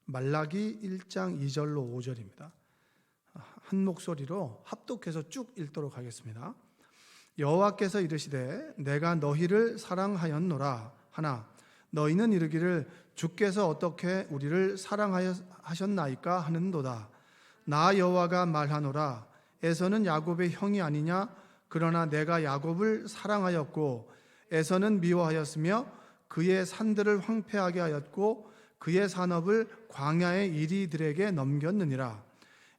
말라기 1장 2절로 5절입니다. 한 목소리로 합독해서 쭉 읽도록 하겠습니다. 여호와께서 이르시되 내가 너희를 사랑하였노라 하나 너희는 이르기를 주께서 어떻게 우리를 사랑하셨나이까 하는도다. 나 여호와가 말하노라 에서는 야곱의 형이 아니냐 그러나 내가 야곱을 사랑하였고 에서는 미워하였으며 그의 산들을 황폐하게 하였고 그의 산업을 광야의 이리들에게 넘겼느니라.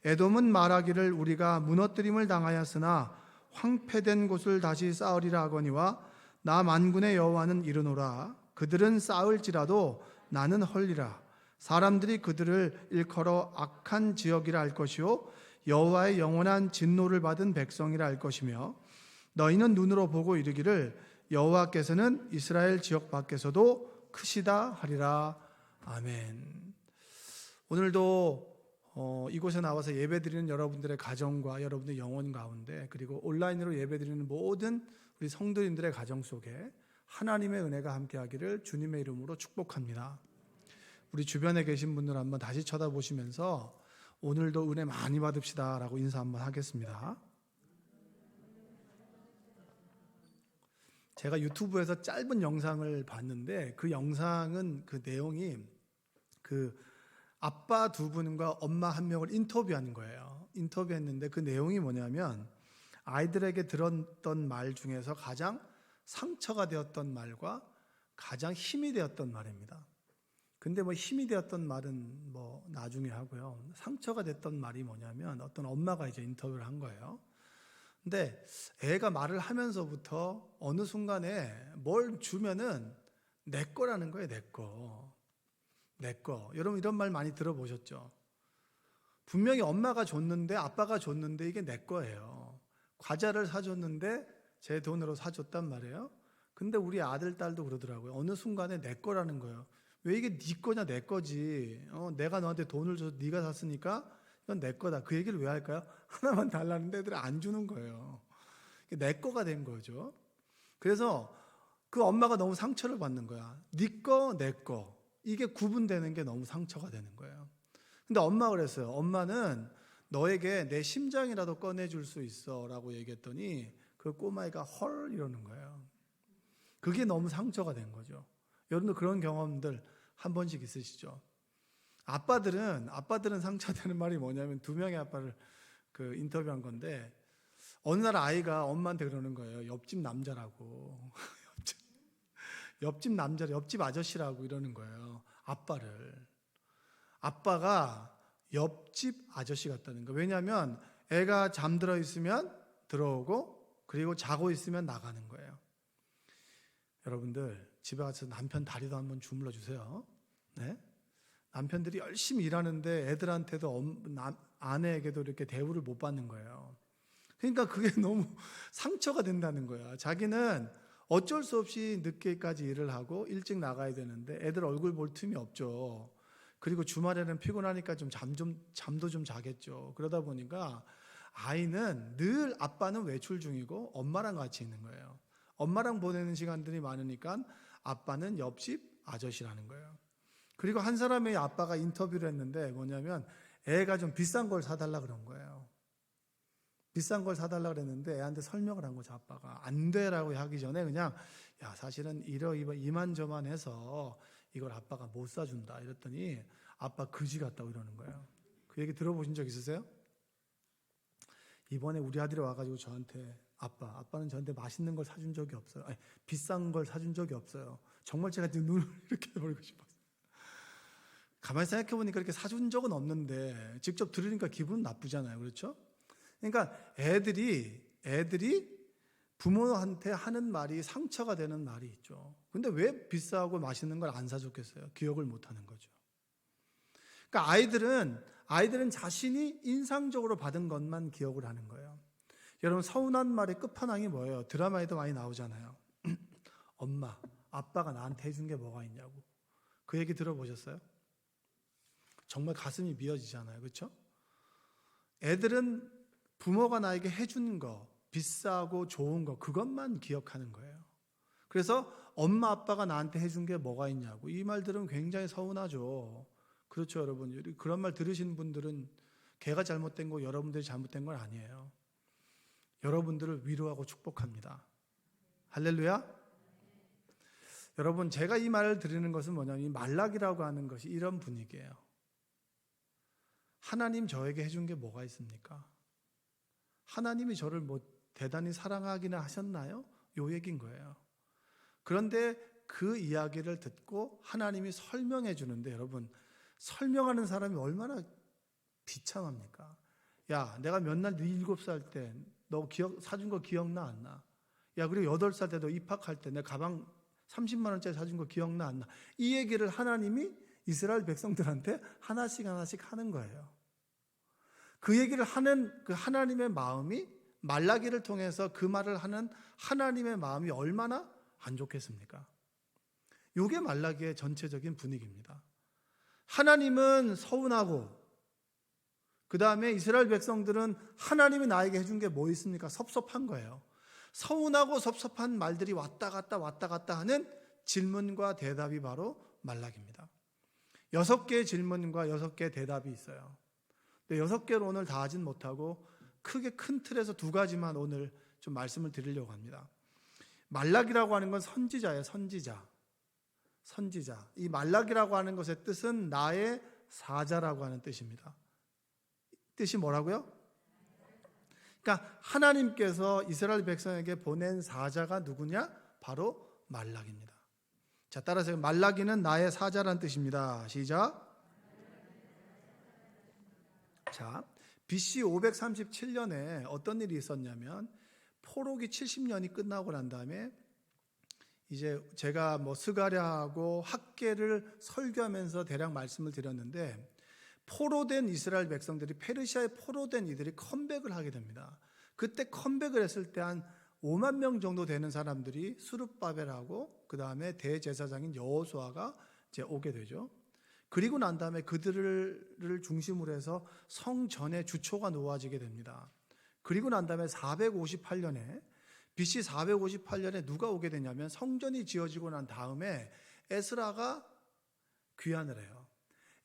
에돔은 말하기를 우리가 무너뜨림을 당하였으나 황폐된 곳을 다시 쌓으리라 하거니와 나 만군의 여호와는 이르노라 그들은 쌓을지라도 나는 헐리라. 사람들이 그들을 일컬어 악한 지역이라 할 것이요 여호와의 영원한 진노를 받은 백성이라 할 것이며 너희는 눈으로 보고 이르기를 여호와께서는 이스라엘 지역 밖에서도 크시다 하리라. 아멘. 오늘도 이곳에 나와서 예배드리는 여러분들의 가정과 여러분들의 영혼 가운데 그리고 온라인으로 예배드리는 모든 우리 성도님들의 가정 속에 하나님의 은혜가 함께하기를 주님의 이름으로 축복합니다. 우리 주변에 계신 분들 한번 다시 쳐다보시면서 오늘도 은혜 많이 받읍시다 라고 인사 한번 하겠습니다. 제가 유튜브에서 짧은 영상을 봤는데 그 영상은 그 내용이 그 아빠 두 분과 엄마 한 명을 인터뷰하는 거예요. 인터뷰했는데 그 내용이 뭐냐면 아이들에게 들었던 말 중에서 가장 상처가 되었던 말과 가장 힘이 되었던 말입니다. 근데 뭐 힘이 되었던 말은 뭐 나중에 하고요. 상처가 됐던 말이 뭐냐면 어떤 엄마가 이제 인터뷰를 한 거예요. 근데 애가 말을 하면서부터 어느 순간에 뭘 주면은 내 거라는 거예요. 내 거. 내 거. 여러분 이런 말 많이 들어보셨죠? 분명히 엄마가 줬는데 아빠가 줬는데 이게 내 거예요. 과자를 사줬는데 제 돈으로 사줬단 말이에요. 근데 우리 아들, 딸도 그러더라고요. 어느 순간에 내 거라는 거예요. 왜 이게 네 거냐 내 거지. 내가 너한테 돈을 줘서 네가 샀으니까 이건 내 거다. 그 얘기를 왜 할까요? 하나만 달라는데 애들이 안 주는 거예요. 내 거가 된 거죠. 그래서 그 엄마가 너무 상처를 받는 거야. 네 거, 내 거. 이게 구분되는 게 너무 상처가 되는 거예요. 근데 엄마가 그랬어요. 엄마는 너에게 내 심장이라도 꺼내줄 수 있어 라고 얘기했더니 그 꼬마애가 헐 이러는 거예요. 그게 너무 상처가 된 거죠. 여러분도 그런 경험들 한 번씩 있으시죠? 아빠들은 상처되는 말이 뭐냐면 두 명의 아빠를 그 인터뷰한 건데 어느 날 아이가 엄마한테 그러는 거예요. 옆집 남자라고. 옆집 남자, 옆집 아저씨라고 이러는 거예요. 아빠가 옆집 아저씨 같다는 거예요. 왜냐하면 애가 잠들어 있으면 들어오고 그리고 자고 있으면 나가는 거예요. 여러분들 집에 가서 남편 다리도 한번 주물러 주세요. 네? 남편들이 열심히 일하는데 애들한테도 아내에게도 이렇게 대우를 못 받는 거예요. 그러니까 그게 너무 상처가 된다는 거야. 자기는 어쩔 수 없이 늦게까지 일을 하고 일찍 나가야 되는데 애들 얼굴 볼 틈이 없죠. 그리고 주말에는 피곤하니까 잠도 좀 자겠죠. 그러다 보니까 아이는 늘 아빠는 외출 중이고 엄마랑 같이 있는 거예요. 엄마랑 보내는 시간들이 많으니까 아빠는 옆집 아저씨라는 거예요. 그리고 한 사람의 아빠가 인터뷰를 했는데 뭐냐면 애가 좀 비싼 걸 사달라 그런 거예요. 비싼 걸 사달라 그랬는데 애한테 설명을 한 거죠. 아빠가 안 돼라고 하기 전에 그냥 야 사실은 이만저만 해서 이걸 아빠가 못 사준다 이랬더니 아빠 그지 같다고 이러는 거예요. 그 얘기 들어보신 적 있으세요? 이번에 우리 아들이 와가지고 저한테 아빠는 저한테 맛있는 걸 사준 적이 없어요. 아니, 비싼 걸 사준 적이 없어요. 정말 제가 눈을 이렇게 버리고 싶었어요. 가만히 생각해보니까 이렇게 사준 적은 없는데 직접 들으니까 기분 나쁘잖아요. 그렇죠? 그러니까 애들이 부모한테 하는 말이 상처가 되는 말이 있죠. 근데 왜 비싸고 맛있는 걸 안 사줬겠어요? 기억을 못 하는 거죠. 그러니까 아이들은 자신이 인상적으로 받은 것만 기억을 하는 거예요. 여러분 서운한 말의 끝판왕이 뭐예요? 드라마에도 많이 나오잖아요. 엄마, 아빠가 나한테 해준 게 뭐가 있냐고. 그 얘기 들어보셨어요? 정말 가슴이 미어지잖아요. 그렇죠? 애들은 부모가 나에게 해준 거, 비싸고 좋은 거 그것만 기억하는 거예요. 그래서 엄마 아빠가 나한테 해준 게 뭐가 있냐고. 이 말들은 굉장히 서운하죠. 그렇죠, 여러분. 그런 말 들으신 분들은 걔가 잘못된 거 여러분들이 잘못된 건 아니에요. 여러분들을 위로하고 축복합니다. 할렐루야. 여러분, 제가 이 말을 드리는 것은 뭐냐면 이 말락이라고 하는 것이 이런 분위기예요. 하나님 저에게 해준 게 뭐가 있습니까? 하나님이 저를 뭐 대단히 사랑하기는 하셨나요? 요 얘기인 거예요. 그런데 그 이야기를 듣고 하나님이 설명해 주는데, 여러분, 설명하는 사람이 얼마나 비참합니까? 야, 내가 몇 날 네 7살 때 너 사준 거 기억나 안 나? 야, 그리고 8살 때 너 입학할 때 내 가방 30만 원짜리 사준 거 기억나 안 나? 이 얘기를 하나님이 이스라엘 백성들한테 하나씩 하는 거예요. 그 얘기를 하는 그 하나님의 마음이, 말라기를 통해서 그 말을 하는 하나님의 마음이 얼마나 안 좋겠습니까? 이게 말라기의 전체적인 분위기입니다. 하나님은 서운하고, 그 다음에 이스라엘 백성들은 하나님이 나에게 해준 게 뭐 있습니까? 섭섭한 거예요. 서운하고 섭섭한 말들이 왔다 갔다 하는 질문과 대답이 바로 말라기입니다. 6개의 질문과 6개의 대답이 있어요. 근데 6개를 오늘 다 하진 못하고 크게 큰 틀에서 2가지만 오늘 좀 말씀을 드리려고 합니다. 말라기라고 하는 건 선지자예요. 선지자. 이 말라기라고 하는 것의 뜻은 나의 사자라고 하는 뜻입니다. 뜻이 뭐라고요? 그러니까 하나님께서 이스라엘 백성에게 보낸 사자가 누구냐? 바로 말라기입니다. 자, 따라서 말라기는 나의 사자라는 뜻입니다. 시작. 자, BC 537년에 어떤 일이 있었냐면, 포로기 70년이 끝나고 난 다음에 이제 제가 스가랴하고 학개를 설교하면서 대략 말씀을 드렸는데, 포로된 이스라엘 백성들이, 페르시아에 포로된 이들이 컴백을 하게 됩니다. 그때 컴백을 했을 때 한 5만 명 정도 되는 사람들이 스룹바벨하고 그 다음에 대제사장인 여호수아가 이제 오게 되죠. 그리고 난 다음에 그들을 중심으로 해서 성전의 주초가 놓아지게 됩니다. 그리고 난 다음에 458년에 BC 458년에 누가 오게 되냐면, 성전이 지어지고 난 다음에 에스라가 귀환을 해요.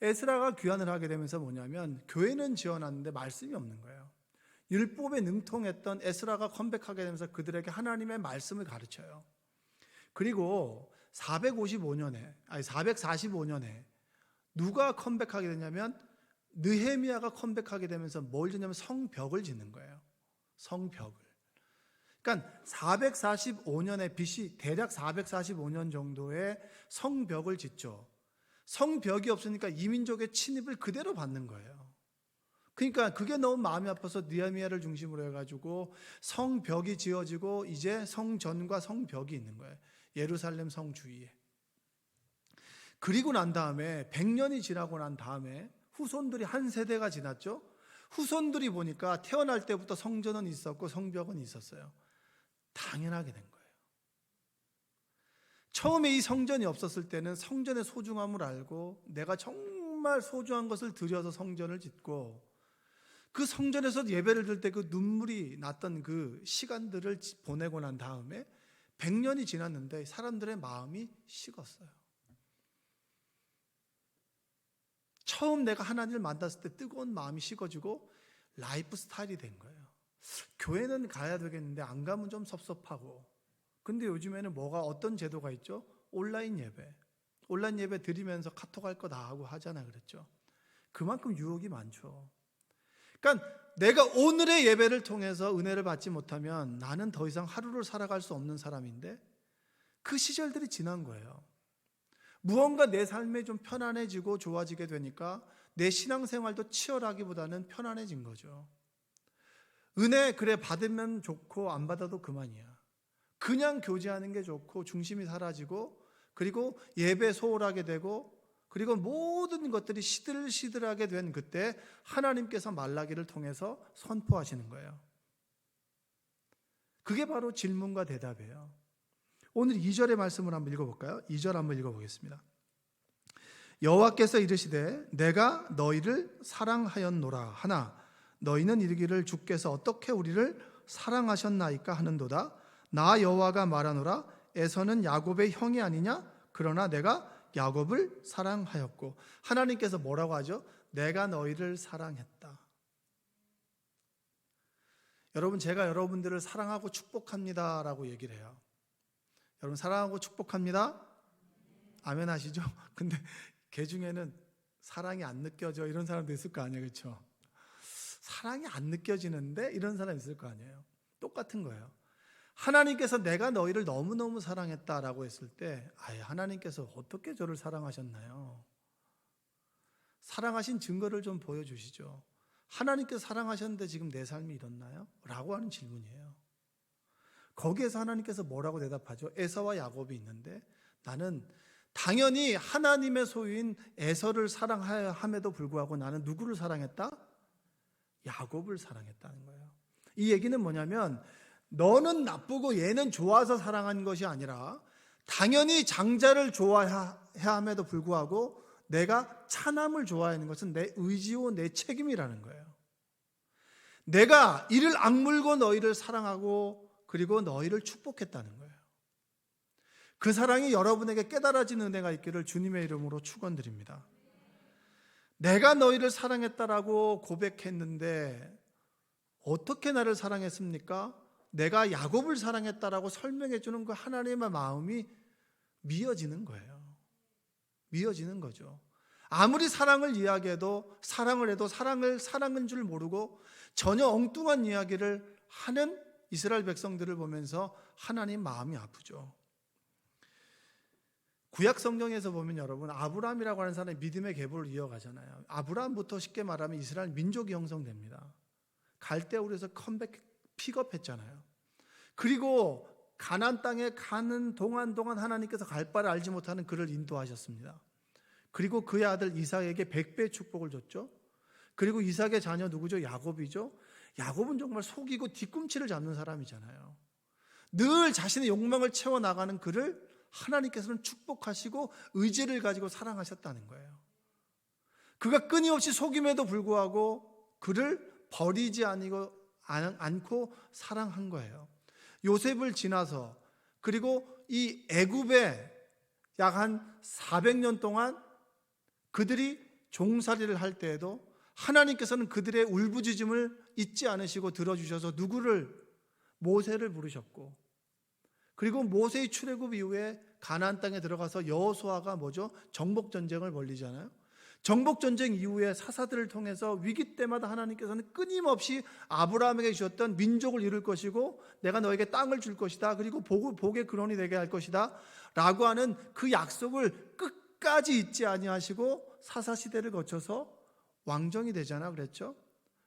에스라가 귀환을 하게 되면서 뭐냐면, 교회는 지어놨는데 말씀이 없는 거예요. 율법에 능통했던 에스라가 컴백하게 되면서 그들에게 하나님의 말씀을 가르쳐요. 그리고 445년에 누가 컴백하게 되냐면, 느헤미야가 컴백하게 되면서 뭘 짓냐면 성벽을 짓는 거예요. 성벽을. 그러니까 445년에 BC 대략 445년 정도의 성벽을 짓죠. 성벽이 없으니까 이민족의 침입을 그대로 받는 거예요. 그러니까 그게 너무 마음이 아파서 느헤미야를 중심으로 해가지고 성벽이 지어지고 이제 성전과 성벽이 있는 거예요. 예루살렘 성 주위에. 그리고 난 다음에 100년이 지나고 난 다음에 후손들이 한 세대가 지났죠. 후손들이 보니까 태어날 때부터 성전은 있었고 성벽은 있었어요. 당연하게 된 거예요. 처음에 이 성전이 없었을 때는 성전의 소중함을 알고 내가 정말 소중한 것을 들여서 성전을 짓고, 그 성전에서 예배를 드릴 때 그 눈물이 났던 그 시간들을 보내고 난 다음에 100년이 지났는데 사람들의 마음이 식었어요. 처음 내가 하나님을 만났을 때 뜨거운 마음이 식어지고 라이프 스타일이 된 거예요. 교회는 가야 되겠는데 안 가면 좀 섭섭하고. 근데 요즘에는 어떤 제도가 있죠? 온라인 예배 드리면서 카톡 할 거 다 하고 하잖아, 그랬죠? 그만큼 유혹이 많죠. 그러니까 내가 오늘의 예배를 통해서 은혜를 받지 못하면 나는 더 이상 하루를 살아갈 수 없는 사람인데, 그 시절들이 지난 거예요. 무언가 내 삶이 좀 편안해지고 좋아지게 되니까 내 신앙생활도 치열하기보다는 편안해진 거죠. 은혜 그래 받으면 좋고 안 받아도 그만이야. 그냥 교제하는 게 좋고 중심이 사라지고, 그리고 예배 소홀하게 되고, 그리고 모든 것들이 시들시들하게 된 그때 하나님께서 말라기를 통해서 선포하시는 거예요. 그게 바로 질문과 대답이에요. 오늘 2절의 말씀을 한번 읽어볼까요? 2절 한번 읽어보겠습니다. 여호와께서 이르시되 내가 너희를 사랑하였노라 하나 너희는 이르기를 주께서 어떻게 우리를 사랑하셨나이까 하는도다. 나 여호와가 말하노라 에서는 야곱의 형이 아니냐? 그러나 내가 야곱을 사랑하였고, 하나님께서 뭐라고 하죠? 내가 너희를 사랑했다. 여러분, 제가 여러분들을 사랑하고 축복합니다 라고 얘기를 해요. 여러분, 사랑하고 축복합니다? 아멘 하시죠? 근데 개 중에는 사랑이 안 느껴져 이런 사람도 있을 거 아니에요, 그렇죠? 사랑이 안 느껴지는데 이런 사람 있을 거 아니에요. 똑같은 거예요. 하나님께서 내가 너희를 너무너무 사랑했다라고 했을 때, 아예 하나님께서 어떻게 저를 사랑하셨나요? 사랑하신 증거를 좀 보여주시죠. 하나님께서 사랑하셨는데 지금 내 삶이 이렇나요? 라고 하는 질문이에요. 거기에서 하나님께서 뭐라고 대답하죠? 에서와 야곱이 있는데, 나는 당연히 하나님의 소유인 에서를 사랑함에도 불구하고 나는 누구를 사랑했다? 야곱을 사랑했다는 거예요. 이 얘기는 뭐냐면, 너는 나쁘고 얘는 좋아서 사랑한 것이 아니라 당연히 장자를 좋아해야 함에도 불구하고 내가 차남을 좋아하는 것은 내 의지요 내 책임이라는 거예요. 내가 이를 악물고 너희를 사랑하고 그리고 너희를 축복했다는 거예요. 그 사랑이 여러분에게 깨달아지는 은혜가 있기를 주님의 이름으로 축원드립니다. 내가 너희를 사랑했다라고 고백했는데 어떻게 나를 사랑했습니까? 내가 야곱을 사랑했다라고 설명해 주는 그 하나님의 마음이 미어지는 거예요. 미어지는 거죠. 아무리 사랑을 이야기해도 사랑을 해도 사랑인 줄 모르고 전혀 엉뚱한 이야기를 하는 이스라엘 백성들을 보면서 하나님 마음이 아프죠. 구약 성경에서 보면 여러분, 아브라함이라고 하는 사람이 믿음의 계보를 이어가잖아요. 아브라함부터 쉽게 말하면 이스라엘 민족이 형성됩니다. 갈대우르에서 픽업했잖아요. 그리고 가나안 땅에 가는 동안 하나님께서 갈 바를 알지 못하는 그를 인도하셨습니다. 그리고 그의 아들 이삭에게 100배의 축복을 줬죠. 그리고 이삭의 자녀 누구죠? 야곱이죠. 야곱은 정말 속이고 뒤꿈치를 잡는 사람이잖아요. 늘 자신의 욕망을 채워나가는 그를 하나님께서는 축복하시고 의지를 가지고 사랑하셨다는 거예요. 그가 끊임없이 속임에도 불구하고 그를 버리지 않고 사랑한 거예요. 요셉을 지나서, 그리고 이 애굽에 약 한 400년 동안 그들이 종살이를 할 때에도 하나님께서는 그들의 울부짖음을 잊지 않으시고 들어주셔서 누구를? 모세를 부르셨고, 그리고 모세의 출애굽 이후에 가나안 땅에 들어가서 여호수아가 뭐죠? 정복 전쟁을 벌이잖아요. 정복 전쟁 이후에 사사들을 통해서 위기 때마다 하나님께서는 끊임없이 아브라함에게 주셨던 민족을 이룰 것이고 내가 너에게 땅을 줄 것이다. 그리고 복의 근원이 되게 할 것이다. 라고 하는 그 약속을 끝까지 잊지 아니하시고 사사 시대를 거쳐서 왕정이 되잖아 그랬죠.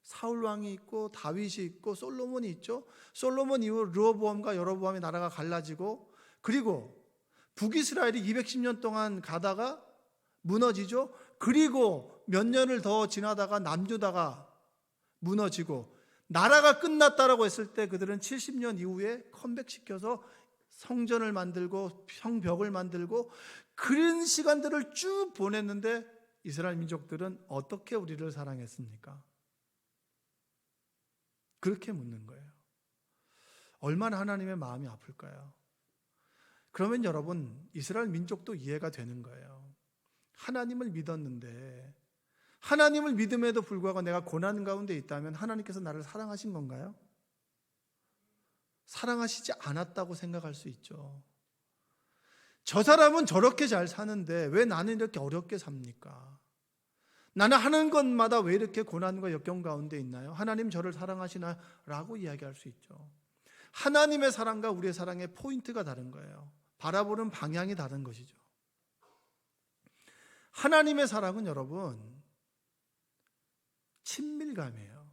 사울 왕이 있고 다윗이 있고 솔로몬이 있죠. 솔로몬 이후 르호보암과 여로보암의 나라가 갈라지고, 그리고 북이스라엘이 210년 동안 가다가 무너지죠. 그리고 몇 년을 더 지나다가 남유다가 무너지고 나라가 끝났다라고 했을 때 그들은 70년 이후에 컴백시켜서 성전을 만들고 성벽을 만들고 그런 시간들을 쭉 보냈는데 이스라엘 민족들은 어떻게 우리를 사랑했습니까? 그렇게 묻는 거예요. 얼마나 하나님의 마음이 아플까요? 그러면 여러분, 이스라엘 민족도 이해가 되는 거예요. 하나님을 믿었는데 하나님을 믿음에도 불구하고 내가 고난 가운데 있다면 하나님께서 나를 사랑하신 건가요? 사랑하시지 않았다고 생각할 수 있죠. 저 사람은 저렇게 잘 사는데 왜 나는 이렇게 어렵게 삽니까? 나는 하는 것마다 왜 이렇게 고난과 역경 가운데 있나요? 하나님 저를 사랑하시나요? 라고 이야기할 수 있죠. 하나님의 사랑과 우리의 사랑의 포인트가 다른 거예요. 바라보는 방향이 다른 것이죠. 하나님의 사랑은 여러분 친밀감이에요.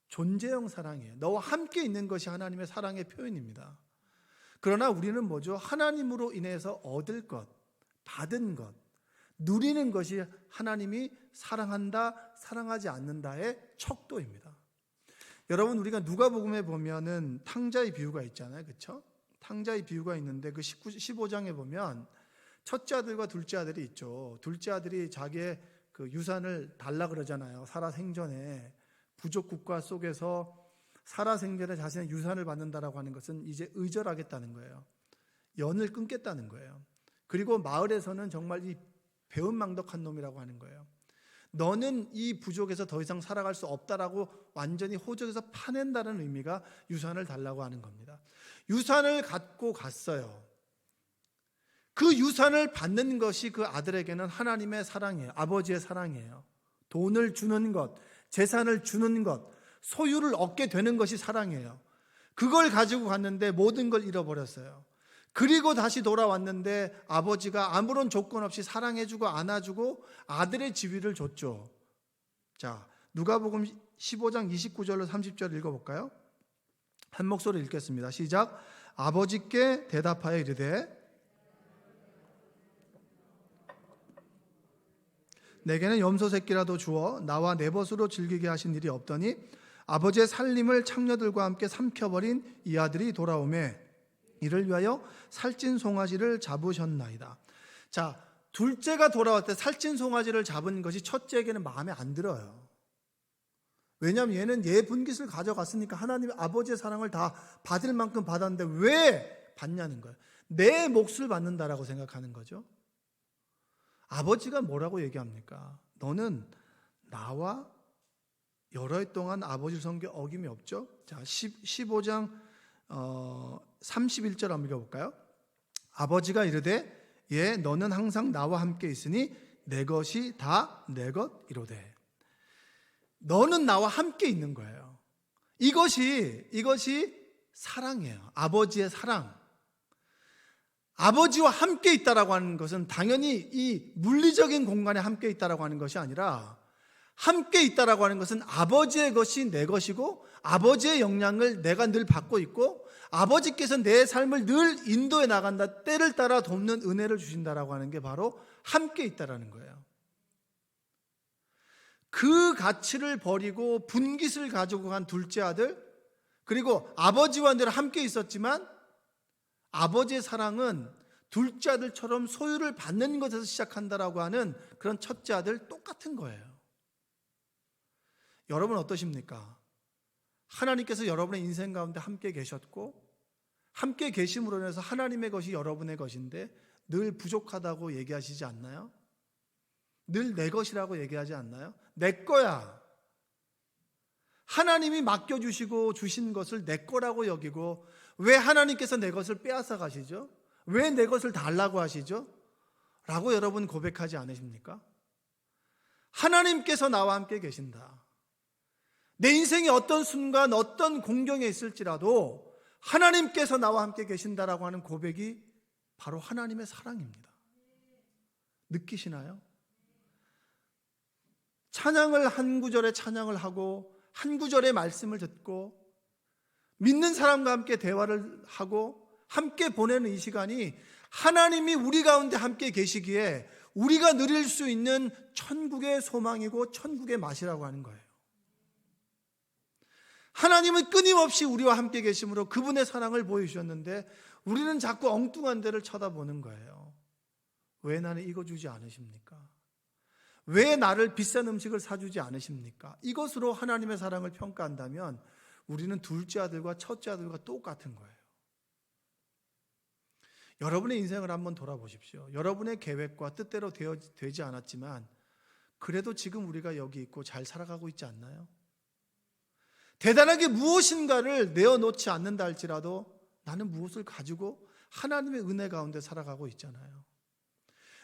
존재형 사랑이에요. 너와 함께 있는 것이 하나님의 사랑의 표현입니다. 그러나 우리는 뭐죠? 하나님으로 인해서 얻을 것, 받은 것, 누리는 것이 하나님이 사랑한다, 사랑하지 않는다의 척도입니다. 여러분, 우리가 누가복음에 보면은 탕자의 비유가 있잖아요. 그렇죠? 탕자의 비유가 있는데 그 15장에 보면 첫째 아들과 둘째 아들이 있죠. 둘째 아들이 자기의 그 유산을 달라 그러잖아요. 살아생전에 부족 국가 속에서 살아생전에 자신의 유산을 받는다라고 하는 것은 이제 의절하겠다는 거예요. 연을 끊겠다는 거예요. 그리고 마을에서는 정말 이 배은망덕한 놈이라고 하는 거예요. 너는 이 부족에서 더 이상 살아갈 수 없다라고 완전히 호적에서 파낸다는 의미가 유산을 달라고 하는 겁니다. 유산을 갖고 갔어요. 그 유산을 받는 것이 그 아들에게는 하나님의 사랑이에요. 아버지의 사랑이에요. 돈을 주는 것, 재산을 주는 것, 소유를 얻게 되는 것이 사랑이에요. 그걸 가지고 갔는데 모든 걸 잃어버렸어요. 그리고 다시 돌아왔는데 아버지가 아무런 조건 없이 사랑해주고 안아주고 아들의 지위를 줬죠. 자, 누가복음 15장 29절로 30절 읽어볼까요? 한 목소리 읽겠습니다. 시작. 아버지께 대답하여 이르되 내게는 염소 새끼라도 주어 나와 내 벗으로 즐기게 하신 일이 없더니 아버지의 살림을 창녀들과 함께 삼켜버린 이 아들이 돌아오매 이를 위하여 살찐 송아지를 잡으셨나이다. 자, 둘째가 돌아왔을 때 살찐 송아지를 잡은 것이 첫째에게는 마음에 안 들어요. 왜냐하면 얘는 얘 분깃을 가져갔으니까 하나님의 아버지의 사랑을 다 받을 만큼 받았는데 왜 받냐는 거예요. 내 몫을 받는다라고 생각하는 거죠. 아버지가 뭐라고 얘기합니까? 너는 나와 여러 해 동안 아버지 성경 어김이 없죠. 자, 15장 31절 한번 읽어볼까요? 아버지가 이르되 예 너는 항상 나와 함께 있으니 내 것이 다 내 것이로되. 너는 나와 함께 있는 거예요. 이것이 사랑이에요. 아버지의 사랑. 아버지와 함께 있다라고 하는 것은 당연히 이 물리적인 공간에 함께 있다라고 하는 것이 아니라 함께 있다라고 하는 것은 아버지의 것이 내 것이고 아버지의 영향을 내가 늘 받고 있고 아버지께서 내 삶을 늘 인도해 나간다, 때를 따라 돕는 은혜를 주신다라고 하는 게 바로 함께 있다라는 거예요. 그 가치를 버리고 분깃을 가지고 간 둘째 아들, 그리고 아버지와 늘 함께 있었지만 아버지의 사랑은 둘째 아들처럼 소유를 받는 것에서 시작한다라고 하는 그런 첫째 아들 똑같은 거예요. 여러분 어떠십니까? 하나님께서 여러분의 인생 가운데 함께 계셨고 함께 계심으로 인해서 하나님의 것이 여러분의 것인데 늘 부족하다고 얘기하시지 않나요? 늘 내 것이라고 얘기하지 않나요? 내 거야. 하나님이 맡겨주시고 주신 것을 내 거라고 여기고 왜 하나님께서 내 것을 빼앗아 가시죠? 왜 내 것을 달라고 하시죠? 라고 여러분 고백하지 않으십니까? 하나님께서 나와 함께 계신다. 내 인생의 어떤 순간 어떤 공경에 있을지라도 하나님께서 나와 함께 계신다라고 하는 고백이 바로 하나님의 사랑입니다. 느끼시나요? 찬양을 한 구절에 찬양을 하고 한 구절의 말씀을 듣고 믿는 사람과 함께 대화를 하고 함께 보내는 이 시간이 하나님이 우리 가운데 함께 계시기에 우리가 누릴 수 있는 천국의 소망이고 천국의 맛이라고 하는 거예요. 하나님은 끊임없이 우리와 함께 계심으로 그분의 사랑을 보여주셨는데 우리는 자꾸 엉뚱한 데를 쳐다보는 거예요. 왜 나는 이거 주지 않으십니까? 왜 나를 비싼 음식을 사주지 않으십니까? 이것으로 하나님의 사랑을 평가한다면 우리는 둘째 아들과 첫째 아들과 똑같은 거예요. 여러분의 인생을 한번 돌아보십시오. 여러분의 계획과 뜻대로 되지 않았지만 그래도 지금 우리가 여기 있고 잘 살아가고 있지 않나요? 대단하게 무엇인가를 내어놓지 않는다 할지라도 나는 무엇을 가지고 하나님의 은혜 가운데 살아가고 있잖아요.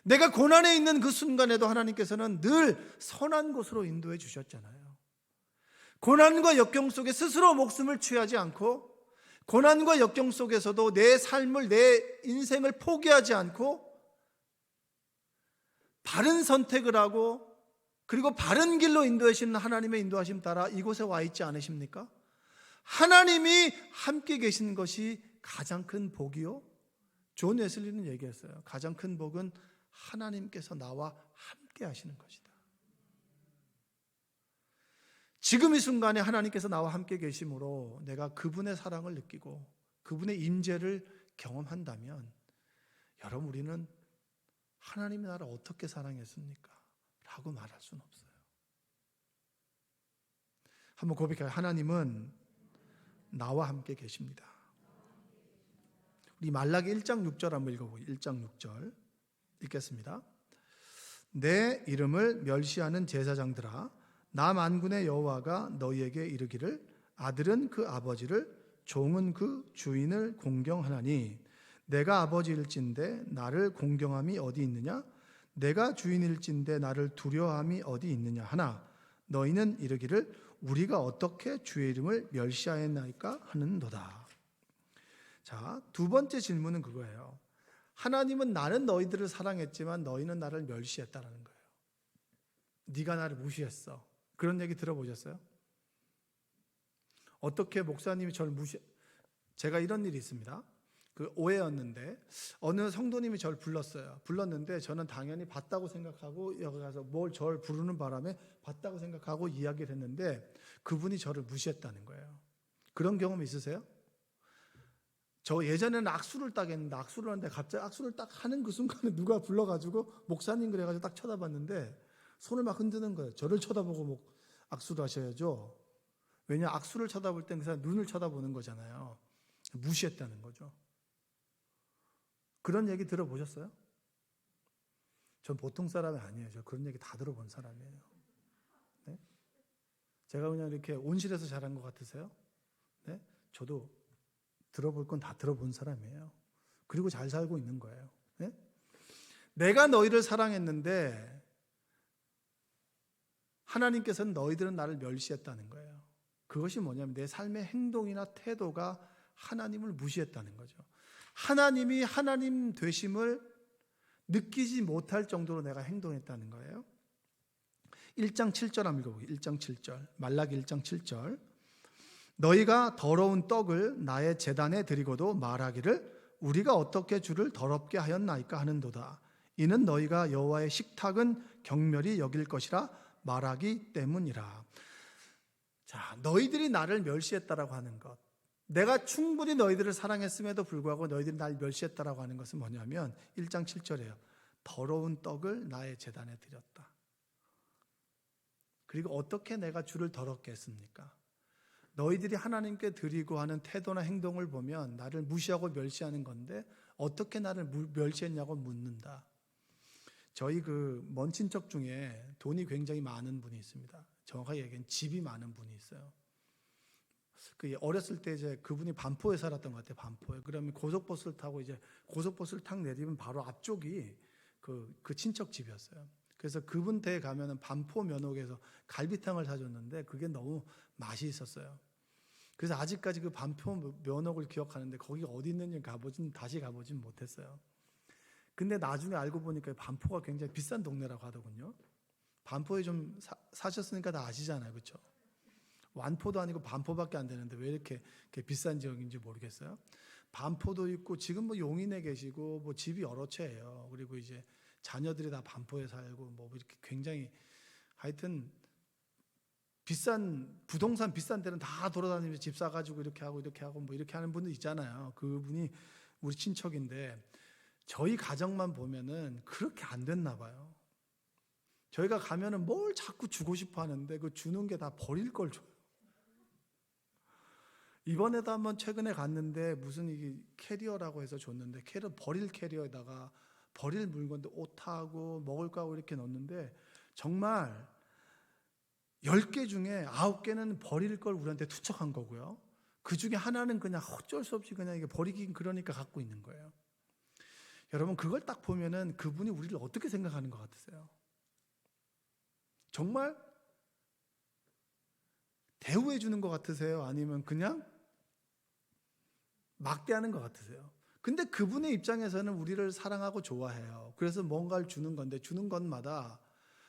내가 고난에 있는 그 순간에도 하나님께서는 늘 선한 곳으로 인도해 주셨잖아요. 고난과 역경 속에 스스로 목숨을 취하지 않고 고난과 역경 속에서도 내 삶을, 내 인생을 포기하지 않고 바른 선택을 하고 그리고 바른 길로 인도해 주시는 하나님의 인도하심 따라 이곳에 와 있지 않으십니까? 하나님이 함께 계신 것이 가장 큰 복이요. 존 웨슬리는 얘기했어요. 가장 큰 복은 하나님께서 나와 함께 하시는 것이다. 지금 이 순간에 하나님께서 나와 함께 계심으로 내가 그분의 사랑을 느끼고 그분의 임재를 경험한다면 여러분 우리는 하나님이 나를 어떻게 사랑했습니까? 라고 말할 수는 없어요. 한번 고백해요. 하나님은 나와 함께 계십니다. 우리 말라기 1장 6절 한번 읽어보세요. 1장 6절 읽겠습니다. 내 이름을 멸시하는 제사장들아, 나 만군의 여호와가 너희에게 이르기를 아들은 그 아버지를 종은 그 주인을 공경하나니 내가 아버지일진데 나를 공경함이 어디 있느냐? 내가 주인일진데 나를 두려워함이 어디 있느냐 하나 너희는 이르기를 우리가 어떻게 주의 이름을 멸시하였나이까 하는도다. 자, 두 번째 질문은 그거예요. 하나님은 나는 너희들을 사랑했지만 너희는 나를 멸시했다라는 거예요. 네가 나를 무시했어. 그런 얘기 들어보셨어요? 어떻게 목사님이 저를 제가 이런 일이 있습니다. 그 오해였는데 어느 성도님이 저를 불렀는데 저는 당연히 봤다고 생각하고 여기 가서 뭘 저를 부르는 바람에 봤다고 생각하고 이야기를 했는데 그분이 저를 무시했다는 거예요. 그런 경험 있으세요? 저 예전에는 악수를 딱 했는데 악수를 하는데 갑자기 악수를 딱 하는 그 순간에 누가 불러가지고 목사님 그래가지고 딱 쳐다봤는데 손을 막 흔드는 거예요. 저를 쳐다보고 악수를 하셔야죠. 왜냐 악수를 쳐다볼 땐 그 사람 눈을 쳐다보는 거잖아요. 무시했다는 거죠. 그런 얘기 들어보셨어요? 전 보통 사람이 아니에요. 저 그런 얘기 다 들어본 사람이에요. 네? 제가 그냥 이렇게 온실에서 자란 것 같으세요? 네? 저도 들어볼 건 다 들어본 사람이에요. 그리고 잘 살고 있는 거예요. 네? 내가 너희를 사랑했는데 하나님께서는 너희들은 나를 멸시했다는 거예요. 그것이 뭐냐면 내 삶의 행동이나 태도가 하나님을 무시했다는 거죠. 하나님이 하나님 되심을 느끼지 못할 정도로 내가 행동했다는 거예요. 1장 7절 한번 읽어보세요. 1장 7절 말라기 1장 7절 너희가 더러운 떡을 나의 제단에 드리고도 말하기를 우리가 어떻게 주를 더럽게 하였나이까 하는도다. 이는 너희가 여호와의 식탁은 경멸히 여길 것이라 말하기 때문이라. 자, 너희들이 나를 멸시했다라고 하는 것, 내가 충분히 너희들을 사랑했음에도 불구하고 너희들이 날 멸시했다라고 하는 것은 뭐냐면 1장 7절이에요. 더러운 떡을 나의 제단에 드렸다. 그리고 어떻게 내가 주를 더럽게 했습니까? 너희들이 하나님께 드리고 하는 태도나 행동을 보면 나를 무시하고 멸시하는 건데 어떻게 나를 멸시했냐고 묻는다. 저희 그 먼 친척 중에 돈이 굉장히 많은 분이 있습니다. 정확하게 얘기하면 집이 많은 분이 있어요. 그 어렸을 때 이제 그분이 반포에 살았던 것 같아요. 반포에. 그러면 고속버스를 타고 이제 고속버스를 탁 내리면 바로 앞쪽이 그 친척 집이었어요. 그래서 그분 댁에 가면은 반포 면옥에서 갈비탕을 사줬는데 그게 너무 맛이 있었어요. 그래서 아직까지 그 반포 면옥을 기억하는데 거기가 어디 있는지 다시 가보진 못했어요. 근데 나중에 알고 보니까 반포가 굉장히 비싼 동네라고 하더군요. 반포에 좀 사셨으니까 다 아시잖아요. 그렇죠? 완포도 아니고 반포밖에 안 되는데 왜 이렇게 비싼 지역인지 모르겠어요. 반포도 있고 지금 뭐 용인에 계시고 뭐 집이 여러 채예요. 그리고 이제 자녀들이 다 반포에 살고 뭐 이렇게 굉장히 하여튼 부동산 비싼 데는 다 돌아다니면서 집 사가지고 이렇게 하고 뭐 이렇게 하는 분들 있잖아요. 그분이 우리 친척인데 저희 가정만 보면은 그렇게 안 됐나 봐요. 저희가 가면은 뭘 자꾸 주고 싶어 하는데 그 주는 게 다 버릴 걸 줘요. 이번에도 한번 최근에 갔는데 무슨 이게 캐리어라고 해서 줬는데 버릴 캐리어에다가 버릴 물건도 옷하고 먹을 거 하고 이렇게 넣었는데 정말 10개 중에 9개는 버릴 걸 우리한테 투척한 거고요. 그 중에 하나는 그냥 어쩔 수 없이 그냥 이게 버리긴 그러니까 갖고 있는 거예요. 여러분 그걸 딱 보면은 그분이 우리를 어떻게 생각하는 것 같으세요? 정말 대우해 주는 것 같으세요? 아니면 그냥 막대하는 것 같으세요? 근데 그분의 입장에서는 우리를 사랑하고 좋아해요. 그래서 뭔가를 주는 건데 주는 것마다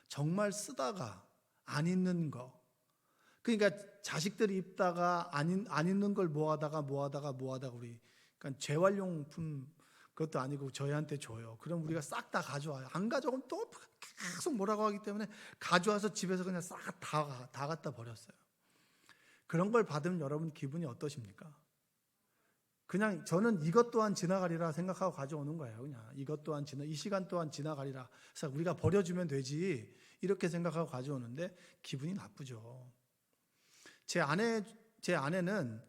정말 쓰다가 안 입는 거. 그러니까 자식들이 입다가 안 입는 걸 모아다가 우리 그러니까 재활용품 그것도 아니고 저희한테 줘요. 그럼 우리가 싹 다 가져와요. 안 가져오면 또 계속 뭐라고 하기 때문에 가져와서 집에서 그냥 싹 다 갖다 버렸어요. 그런 걸 받으면 여러분 기분이 어떠십니까? 그냥 저는 이것 또한 지나가리라 생각하고 가져오는 거예요. 그냥 이 시간 또한 지나가리라. 그래서 우리가 버려주면 되지 이렇게 생각하고 가져오는데 기분이 나쁘죠. 제 아내는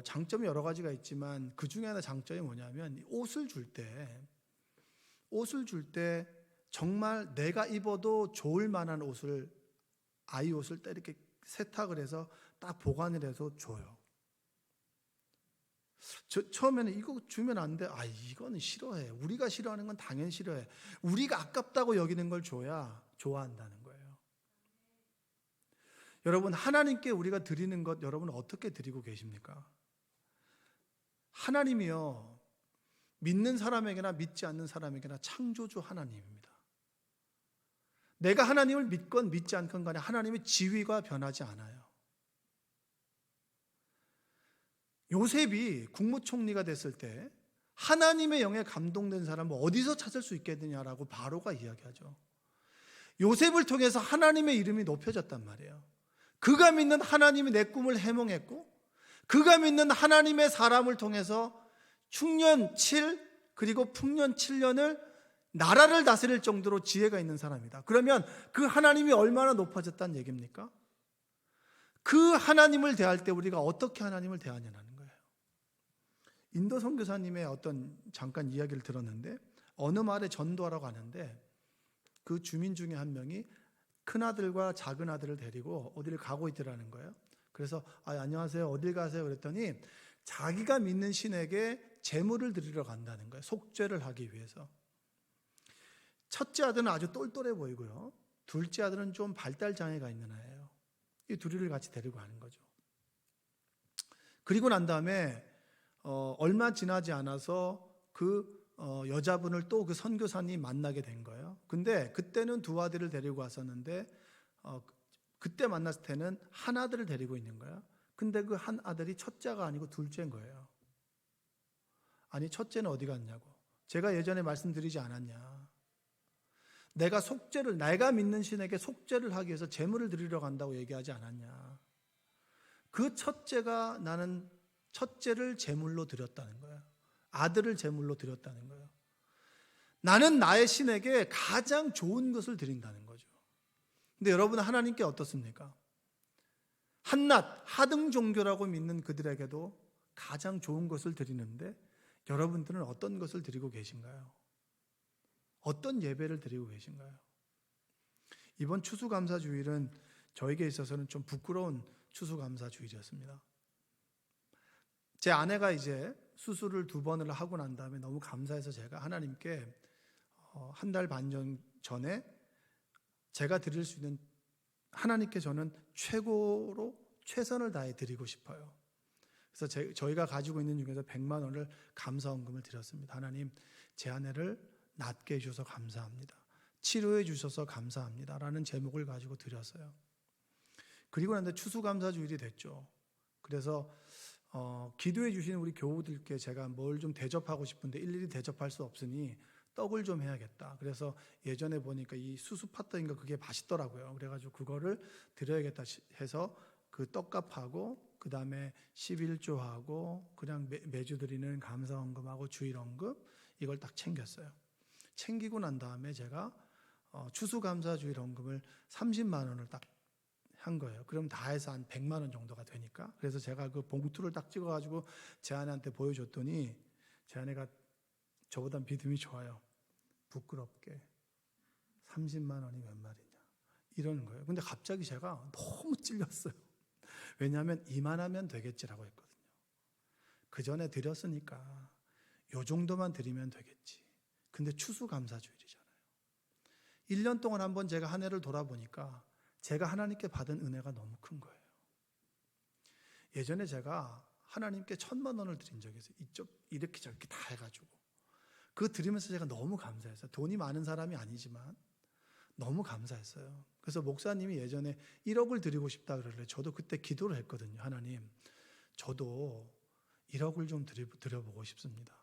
장점이 여러 가지가 있지만 그 중에 하나 장점이 뭐냐면 옷을 줄 때 옷을 줄 때 정말 내가 입어도 좋을 만한 옷을, 아이 옷을 딱 이렇게 세탁을 해서 딱 보관을 해서 줘요. 처음에는 이거 주면 안 돼. 이거는 싫어해. 우리가 싫어하는 건 당연히 싫어해. 우리가 아깝다고 여기는 걸 줘야 좋아한다는 거예요. 여러분, 하나님께 우리가 드리는 것, 여러분 어떻게 드리고 계십니까? 하나님이요, 믿는 사람에게나 믿지 않는 사람에게나 창조주 하나님입니다. 내가 하나님을 믿건 믿지 않건 간에 하나님의 지위가 변하지 않아요. 요셉이 국무총리가 됐을 때 하나님의 영에 감동된 사람을 어디서 찾을 수 있겠느냐라고 바로가 이야기하죠. 요셉을 통해서 하나님의 이름이 높여졌단 말이에요. 그가 믿는 하나님이 내 꿈을 해몽했고, 그가 믿는 하나님의 사람을 통해서 흉년 7 그리고 풍년 7년을 나라를 다스릴 정도로 지혜가 있는 사람이다. 그러면 그 하나님이 얼마나 높아졌다는 얘기입니까? 그 하나님을 대할 때 우리가 어떻게 하나님을 대하냐는 거예요. 인도 선교사님의 어떤 잠깐 이야기를 들었는데, 어느 마을에 전도하러 가는데 그 주민 중에 한 명이 큰아들과 작은아들을 데리고 어디를 가고 있더라는 거예요. 그래서 안녕하세요, 어딜 가세요? 그랬더니 자기가 믿는 신에게 제물을 드리러 간다는 거예요. 속죄를 하기 위해서. 첫째 아들은 아주 똘똘해 보이고요, 둘째 아들은 좀 발달 장애가 있는 아이예요. 이 둘이를 같이 데리고 가는 거죠. 그리고 난 다음에 얼마 지나지 않아서 그 여자분을 또 그 선교사님이 만나게 된 거예요. 근데 그때는 두 아들을 데리고 왔었는데 그때 만났을 때는 한 아들을 데리고 있는 거예요. 근데 그 한 아들이 첫째가 아니고 둘째인 거예요. 아니, 첫째는 어디 갔냐고. 제가 예전에 말씀드리지 않았냐. 내가 믿는 신에게 속죄를 하기 위해서 제물을 드리러 간다고 얘기하지 않았냐. 그 첫째가 나는 첫째를 제물로 드렸다는 거예요. 아들을 제물로 드렸다는 거예요. 나는 나의 신에게 가장 좋은 것을 드린다는 거죠. 근데 여러분, 하나님께 어떻습니까? 한낱 하등 종교라고 믿는 그들에게도 가장 좋은 것을 드리는데, 여러분들은 어떤 것을 드리고 계신가요? 어떤 예배를 드리고 계신가요? 이번 추수감사주일은 저에게 있어서는 좀 부끄러운 추수감사주일이었습니다. 제 아내가 이제 수술을 2번을 하고 난 다음에 너무 감사해서 제가 하나님께 한 달 반 전에 제가 드릴 수 있는, 하나님께 저는 최고로 최선을 다해 드리고 싶어요. 그래서 저희가 가지고 있는 중에서 100만 원을 감사헌금을 드렸습니다. 하나님, 제 아내를 낫게 해주셔서 감사합니다. 치료해 주셔서 감사합니다. 라는 제목을 가지고 드렸어요. 그리고 난 뒤에 추수감사주일이 됐죠. 그래서 기도해 주신 우리 교우들께 제가 뭘 좀 대접하고 싶은데 일일이 대접할 수 없으니 떡을 좀 해야겠다. 그래서 예전에 보니까 이 수수파떡인가 그게 맛있더라고요. 그래가지고 그거를 드려야겠다 해서 그 떡값하고 그 다음에 11조하고 그냥 매주 드리는 감사헌금하고 주일헌금 이걸 딱 챙겼어요. 챙기고 난 다음에 제가 추수감사주일헌금을 30만 원을 딱 한 거예요. 그럼 다 해서 한 100만 원 정도가 되니까. 그래서 제가 그 봉투를 딱 찍어가지고 제 아내한테 보여줬더니 제 아내가 저보다 믿음이 좋아요. 부끄럽게 30만 원이 웬 말이냐 이러는 거예요. 근데 갑자기 제가 너무 찔렸어요. 왜냐하면 이만하면 되겠지라고 했거든요. 그 전에 드렸으니까 요 정도만 드리면 되겠지. 근데 추수감사주일이잖아요. 1년 동안 한번 제가 한 해를 돌아보니까 제가 하나님께 받은 은혜가 너무 큰 거예요. 예전에 제가 하나님께 1,000만 원을 드린 적이 있어요. 이렇게 저렇게 다 해가지고. 그거 드리면서 제가 너무 감사했어요. 돈이 많은 사람이 아니지만 너무 감사했어요. 그래서 목사님이 예전에 1억을 드리고 싶다 그러길래 저도 그때 기도를 했거든요. 하나님, 저도 1억을 좀 드려보고 싶습니다.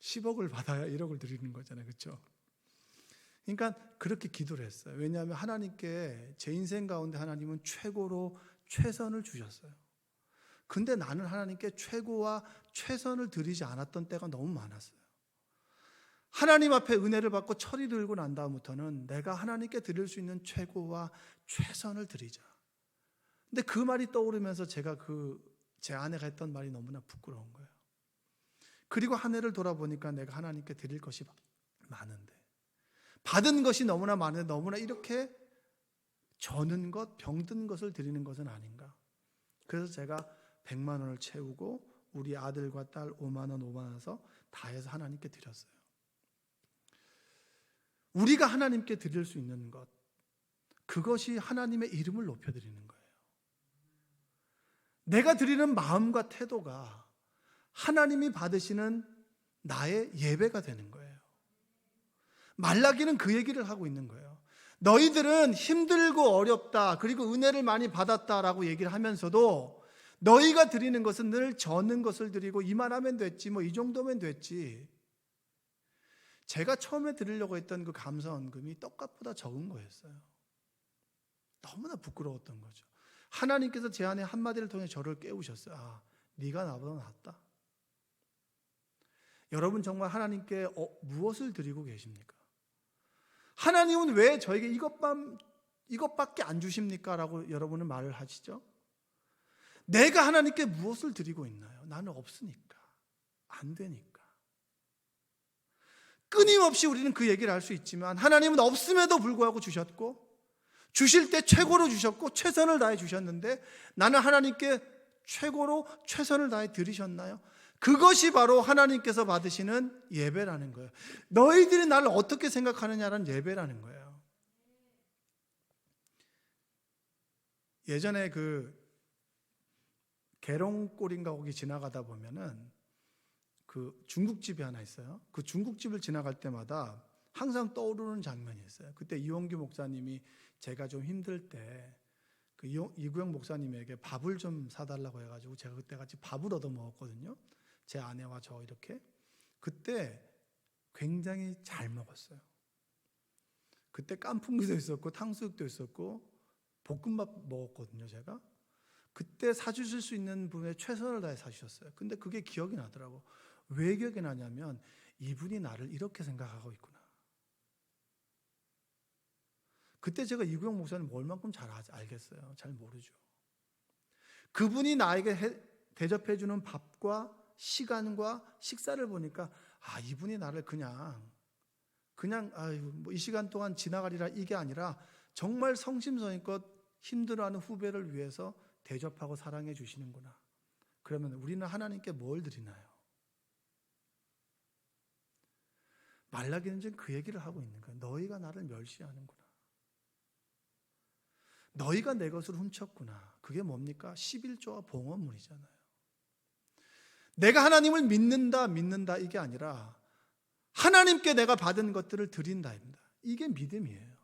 10억을 받아야 1억을 드리는 거잖아요. 그렇죠? 그러니까 그렇게 기도를 했어요. 왜냐하면 하나님께 제 인생 가운데 하나님은 최고로 최선을 주셨어요. 근데 나는 하나님께 최고와 최선을 드리지 않았던 때가 너무 많았어요. 하나님 앞에 은혜를 받고 철이 들고 난 다음부터는 내가 하나님께 드릴 수 있는 최고와 최선을 드리자. 근데 그 말이 떠오르면서 제가 제 아내가 했던 말이 너무나 부끄러운 거예요. 그리고 한 해를 돌아보니까 내가 하나님께 드릴 것이 많은데, 받은 것이 너무나 많은데 너무나 이렇게 저는 것, 병든 것을 드리는 것은 아닌가. 그래서 제가 100만 원을 채우고 우리 아들과 딸 5만 원, 5만 원에서 다 해서 하나님께 드렸어요. 우리가 하나님께 드릴 수 있는 것, 그것이 하나님의 이름을 높여드리는 거예요. 내가 드리는 마음과 태도가 하나님이 받으시는 나의 예배가 되는 거예요. 말라기는 그 얘기를 하고 있는 거예요. 너희들은 힘들고 어렵다, 그리고 은혜를 많이 받았다라고 얘기를 하면서도 너희가 드리는 것은 늘 저는 것을 드리고 이만하면 됐지, 뭐 이 정도면 됐지. 제가 처음에 드리려고 했던 그 감사헌금이 떡값보다 적은 거였어요. 너무나 부끄러웠던 거죠. 하나님께서 제 안에 한마디를 통해 저를 깨우셨어요. 아, 네가 나보다 낫다. 여러분 정말 하나님께 무엇을 드리고 계십니까? 하나님은 왜 저에게 이것밖에 안 주십니까? 라고 여러분은 말을 하시죠. 내가 하나님께 무엇을 드리고 있나요? 나는 없으니까, 안 되니까. 끊임없이 우리는 그 얘기를 할 수 있지만 하나님은 없음에도 불구하고 주셨고, 주실 때 최고로 주셨고 최선을 다해 주셨는데, 나는 하나님께 최고로 최선을 다해 드리셨나요? 그것이 바로 하나님께서 받으시는 예배라는 거예요. 너희들이 나를 어떻게 생각하느냐라는 예배라는 거예요. 예전에 그 계룡골인가 거기 지나가다 보면은 그 중국집이 하나 있어요. 그 중국집을 지나갈 때마다 항상 떠오르는 장면이 있어요. 그때 이용규 목사님이 제가 좀 힘들 때 그 이구영 목사님에게 밥을 좀 사달라고 해가지고 제가 그때 같이 밥을 얻어 먹었거든요. 제 아내와 저 이렇게. 그때 굉장히 잘 먹었어요. 그때 깐풍기도 있었고 탕수육도 있었고 볶음밥 먹었거든요, 제가. 그때 사주실 수 있는 분의 최선을 다해 사주셨어요. 근데 그게 기억이 나더라고. 왜 기억이 나냐면 이분이 나를 이렇게 생각하고 있구나. 그때 제가 이구영 목사님 얼만큼 잘 알겠어요. 잘 모르죠. 그분이 나에게 대접해주는 밥과 시간과 식사를 보니까 아, 이분이 나를 그냥 뭐 이 시간 동안 지나가리라 이게 아니라 정말 성심성의껏 힘들어하는 후배를 위해서 대접하고 사랑해 주시는구나. 그러면 우리는 하나님께 뭘 드리나요? 말라기는 지금 그 얘기를 하고 있는 거예요. 너희가 나를 멸시하는구나. 너희가 내 것을 훔쳤구나. 그게 뭡니까? 11조와 봉헌물이잖아요. 내가 하나님을 믿는다 이게 아니라 하나님께 내가 받은 것들을 드린다입니다. 이게 믿음이에요.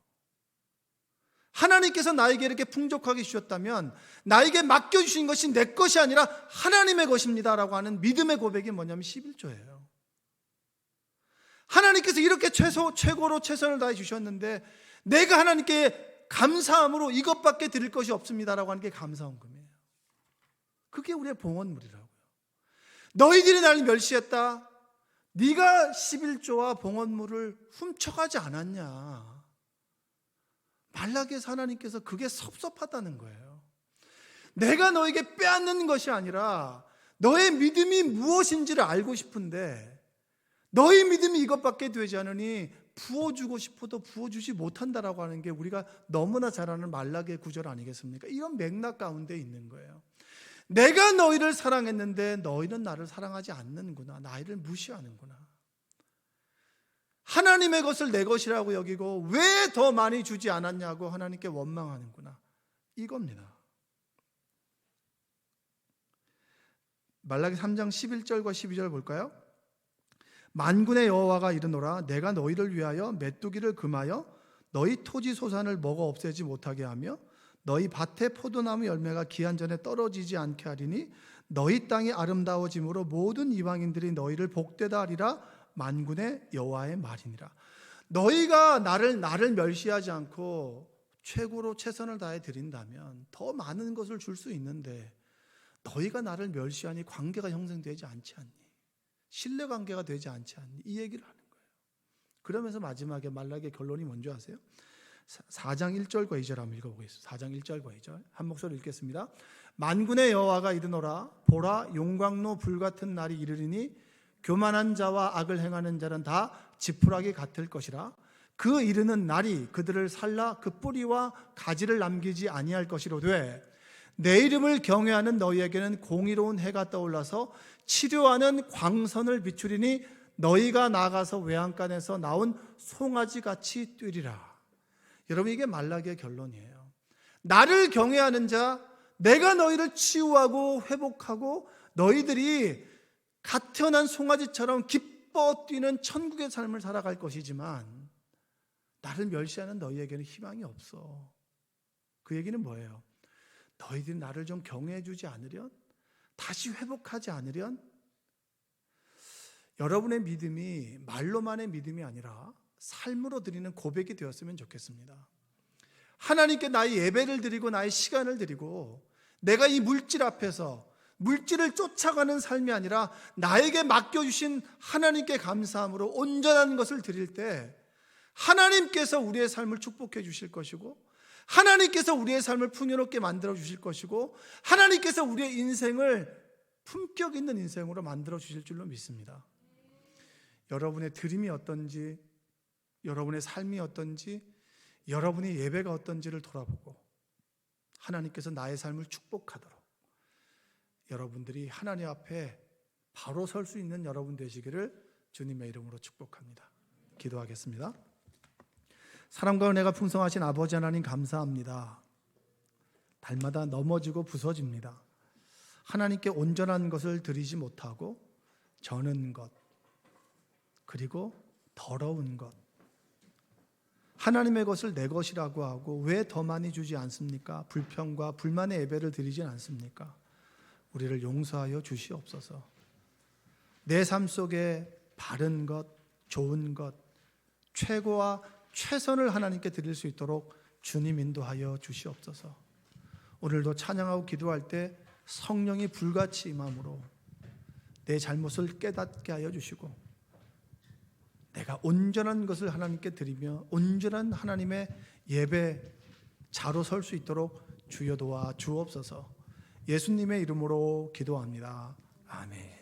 하나님께서 나에게 이렇게 풍족하게 주셨다면 나에게 맡겨주신 것이 내 것이 아니라 하나님의 것입니다 라고 하는 믿음의 고백이 뭐냐면 11조예요. 하나님께서 이렇게 최고로 최선을 다해 주셨는데 내가 하나님께 감사함으로 이것밖에 드릴 것이 없습니다라고 하는 게 감사헌금이에요. 그게 우리의 봉헌물이라고요. 너희들이 나를 멸시했다. 네가 11조와 봉헌물을 훔쳐가지 않았냐. 말라기에서 하나님께서 그게 섭섭하다는 거예요. 내가 너에게 빼앗는 것이 아니라 너의 믿음이 무엇인지를 알고 싶은데 너의 믿음이 이것밖에 되지 않으니 부어주고 싶어도 부어주지 못한다라고 하는 게 우리가 너무나 잘 아는 말라기의 구절 아니겠습니까? 이런 맥락 가운데 있는 거예요. 내가 너희를 사랑했는데 너희는 나를 사랑하지 않는구나. 나를 무시하는구나. 하나님의 것을 내 것이라고 여기고 왜 더 많이 주지 않았냐고 하나님께 원망하는구나. 이겁니다. 말라기 3장 11절과 12절 볼까요? 만군의 여호와가 이르노라 내가 너희를 위하여 메뚜기를 금하여 너희 토지 소산을 먹어 없애지 못하게 하며 너희 밭의 포도나무 열매가 기한 전에 떨어지지 않게 하리니 너희 땅이 아름다워짐으로 모든 이방인들이 너희를 복되다 하리라. 만군의 여호와의 말이니라. 너희가 나를 멸시하지 않고 최고로 최선을 다해 드린다면 더 많은 것을 줄 수 있는데 너희가 나를 멸시하니 관계가 형성되지 않지 않니? 신뢰관계가 되지 않지 않니? 이 얘기를 하는 거예요. 그러면서 마지막에 말라기의 결론이 뭔지 아세요? 4장 1절과 2절 한번 읽어보겠습니다. 4장 1절과 2절 한 목소리 읽겠습니다. 만군의 여호와가 이르노라 보라 용광로 불같은 날이 이르리니 교만한 자와 악을 행하는 자는 다 지푸라기 같을 것이라. 그 이르는 날이 그들을 살라 그 뿌리와 가지를 남기지 아니할 것이로되 내 이름을 경외하는 너희에게는 공의로운 해가 떠올라서 치료하는 광선을 비추리니 너희가 나가서 외양간에서 나온 송아지같이 뛰리라. 여러분, 이게 말라기의 결론이에요. 나를 경외하는 자, 내가 너희를 치유하고 회복하고 너희들이 갓 태어난 송아지처럼 기뻐 뛰는 천국의 삶을 살아갈 것이지만 나를 멸시하는 너희에게는 희망이 없어. 그 얘기는 뭐예요? 너희들이 나를 좀 경외해 주지 않으련, 다시 회복하지 않으련, 여러분의 믿음이 말로만의 믿음이 아니라 삶으로 드리는 고백이 되었으면 좋겠습니다. 하나님께 나의 예배를 드리고 나의 시간을 드리고 내가 이 물질 앞에서 물질을 쫓아가는 삶이 아니라 나에게 맡겨주신 하나님께 감사함으로 온전한 것을 드릴 때 하나님께서 우리의 삶을 축복해 주실 것이고 하나님께서 우리의 삶을 풍요롭게 만들어 주실 것이고 하나님께서 우리의 인생을 품격 있는 인생으로 만들어 주실 줄로 믿습니다. 여러분의 드림이 어떤지, 여러분의 삶이 어떤지, 여러분의 예배가 어떤지를 돌아보고 하나님께서 나의 삶을 축복하도록 여러분들이 하나님 앞에 바로 설 수 있는 여러분 되시기를 주님의 이름으로 축복합니다. 기도하겠습니다. 사랑과 은혜가 풍성하신 아버지 하나님, 감사합니다. 날마다 넘어지고 부서집니다. 하나님께 온전한 것을 드리지 못하고 저는 것, 그리고 더러운 것, 하나님의 것을 내 것이라고 하고 왜 더 많이 주지 않습니까? 불평과 불만의 예배를 드리지 않습니까? 우리를 용서하여 주시옵소서. 내 삶 속에 바른 것, 좋은 것, 최고와 최선을 하나님께 드릴 수 있도록 주님 인도하여 주시옵소서. 오늘도 찬양하고 기도할 때 성령이 불같이 임함으로 내 잘못을 깨닫게 하여 주시고 내가 온전한 것을 하나님께 드리며 온전한 하나님의 예배자로 설 수 있도록 주여 도와 주옵소서. 예수님의 이름으로 기도합니다. 아멘.